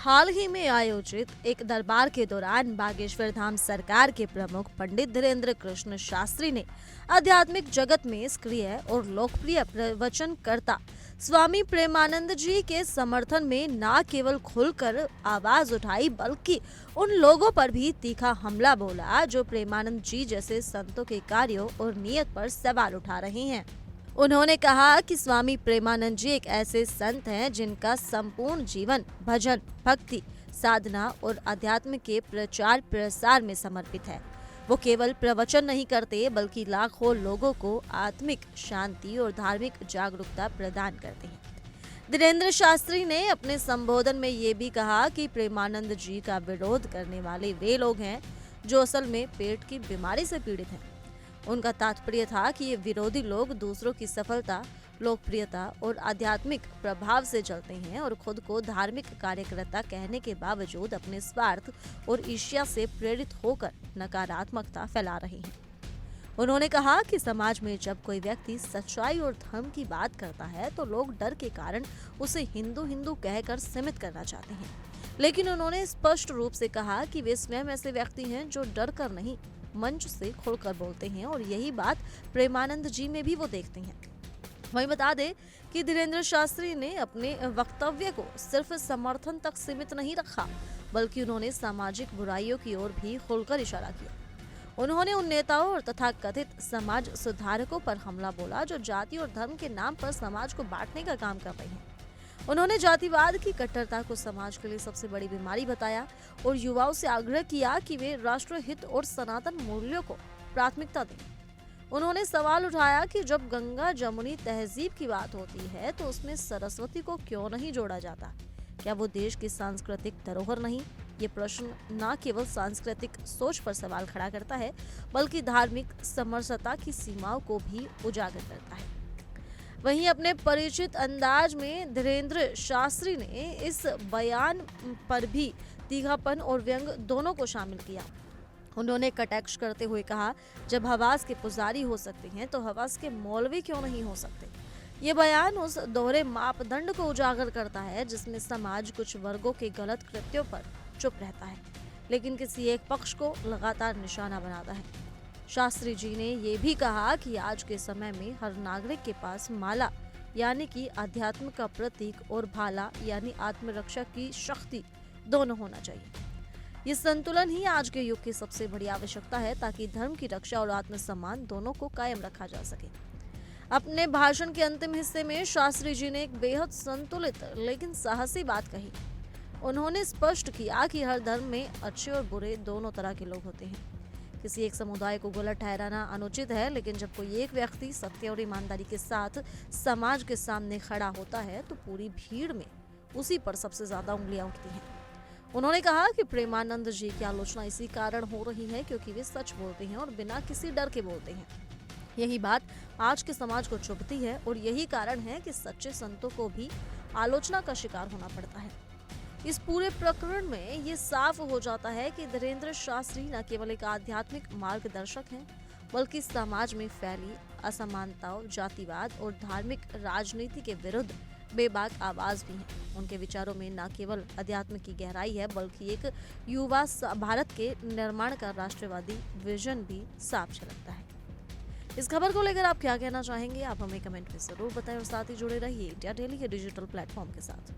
हाल ही में आयोजित एक दरबार के दौरान बागेश्वर धाम सरकार के प्रमुख पंडित धीरेन्द्र कृष्ण शास्त्री ने आध्यात्मिक जगत में सक्रिय और लोकप्रिय प्रवचनकर्ता स्वामी प्रेमानंद जी के समर्थन में न केवल खुलकर आवाज उठाई बल्कि उन लोगों पर भी तीखा हमला बोला जो प्रेमानंद जी जैसे संतों के कार्यों और नियत पर सवाल उठा रहे हैं। उन्होंने कहा कि स्वामी प्रेमानंद जी एक ऐसे संत हैं जिनका संपूर्ण जीवन भजन, भक्ति, साधना और अध्यात्म के प्रचार प्रसार में समर्पित है। वो केवल प्रवचन नहीं करते बल्कि लाखों लोगों को आत्मिक शांति और धार्मिक जागरूकता प्रदान करते हैं। धीरेन्द्र शास्त्री ने अपने संबोधन में ये भी कहा कि प्रेमानंद जी का विरोध करने वाले वे लोग हैं जो असल में पेट की बीमारी से पीड़ित हैं। उनका तात्पर्य था कि ये विरोधी लोग दूसरों की सफलता, लोकप्रियता और आध्यात्मिक प्रभाव से जलते हैं और खुद को धार्मिक कार्यकर्ता कहने के बावजूद अपने स्वार्थ और ईर्ष्या से प्रेरित होकर नकारात्मकता फैला रहे हैं। उन्होंने कहा कि समाज में जब कोई व्यक्ति सच्चाई और धर्म की बात करता है तो लोग डर के कारण उसे हिंदू हिंदू कहकर सीमित करना चाहते हैं, लेकिन उन्होंने स्पष्ट रूप से कहा कि वे स्वयं ऐसे व्यक्ति हैं जो डर कर नहीं, मंच से खुलकर बोलते हैं और यही बात प्रेमानंद जी में भी वो देखते हैं। वहीं बता दें कि धीरेन्द्र शास्त्री ने अपने वक्तव्य को सिर्फ समर्थन तक सीमित नहीं रखा बल्कि उन्होंने सामाजिक बुराइयों की ओर भी खुलकर इशारा किया। उन्होंने उन नेताओं और तथाकथित समाज सुधारकों पर हमला बोला जो जाति और धर्म के नाम पर समाज को बांटने का काम कर रहे हैं। उन्होंने जातिवाद की कट्टरता को समाज के लिए सबसे बड़ी बीमारी बताया और युवाओं से आग्रह किया कि वे राष्ट्रहित और सनातन मूल्यों को प्राथमिकता दें। उन्होंने सवाल उठाया कि जब गंगा जमुनी तहजीब की बात होती है तो उसमें सरस्वती को क्यों नहीं जोड़ा जाता? क्या वो देश की सांस्कृतिक धरोहर नहीं? ये प्रश्न न केवल सांस्कृतिक सोच पर सवाल खड़ा करता है बल्कि धार्मिक समरसता की सीमाओं को भी उजागर करता है। वहीं अपने परिचित अंदाज में धीरेन्द्र शास्त्री ने इस बयान पर भी तीखापन और व्यंग दोनों को शामिल किया। उन्होंने कटाक्ष करते हुए कहा, जब हवास के पुजारी हो सकते हैं तो हवास के मौलवी क्यों नहीं हो सकते? ये बयान उस दोहरे मापदंड को उजागर करता है जिसमें समाज कुछ वर्गों के गलत कृत्यों पर चुप रहता है लेकिन किसी एक पक्ष को लगातार निशाना बनाता है। शास्त्री जी ने ये भी कहा कि आज के समय में हर नागरिक के पास माला यानी कि अध्यात्म का प्रतीक और भाला यानी आत्मरक्षा की शक्ति दोनों होना चाहिए। ये संतुलन ही आज के युग की सबसे बड़ी आवश्यकता है ताकि धर्म की रक्षा और आत्मसम्मान दोनों को कायम रखा जा सके। अपने भाषण के अंतिम हिस्से में शास्त्री जी ने एक बेहद संतुलित लेकिन साहसी बात कही। उन्होंने स्पष्ट किया कि हर धर्म में अच्छे और बुरे दोनों तरह के लोग होते हैं। किसी एक समुदाय को गलत ठहराना अनुचित है, लेकिन जब कोई एक व्यक्ति सत्य और ईमानदारी के साथ समाज के सामने खड़ा होता है तो पूरी भीड़ में उसी पर सबसे ज्यादा उंगलियां उठती हैं। उन्होंने कहा कि प्रेमानंद जी की आलोचना इसी कारण हो रही है क्योंकि वे सच बोलते हैं और बिना किसी डर के बोलते हैं। यही बात आज के समाज को चुभती है और यही कारण है कि सच्चे संतों को भी आलोचना का शिकार होना पड़ता है। इस पूरे प्रकरण में ये साफ हो जाता है कि धीरेन्द्र शास्त्री न केवल एक आध्यात्मिक मार्गदर्शक हैं बल्कि समाज में फैली असमानताओं, जातिवाद और धार्मिक राजनीति के विरुद्ध बेबाक आवाज भी हैं। उनके विचारों में न केवल अध्यात्म की गहराई है बल्कि एक युवा भारत के निर्माण का राष्ट्रवादी विजन भी साफ झलकता है। इस खबर को लेकर आप क्या कहना चाहेंगे? आप हमें कमेंट में जरूर बताएं और साथ ही जुड़े रहिए इंडिया डेली के डिजिटल प्लेटफॉर्म के साथ।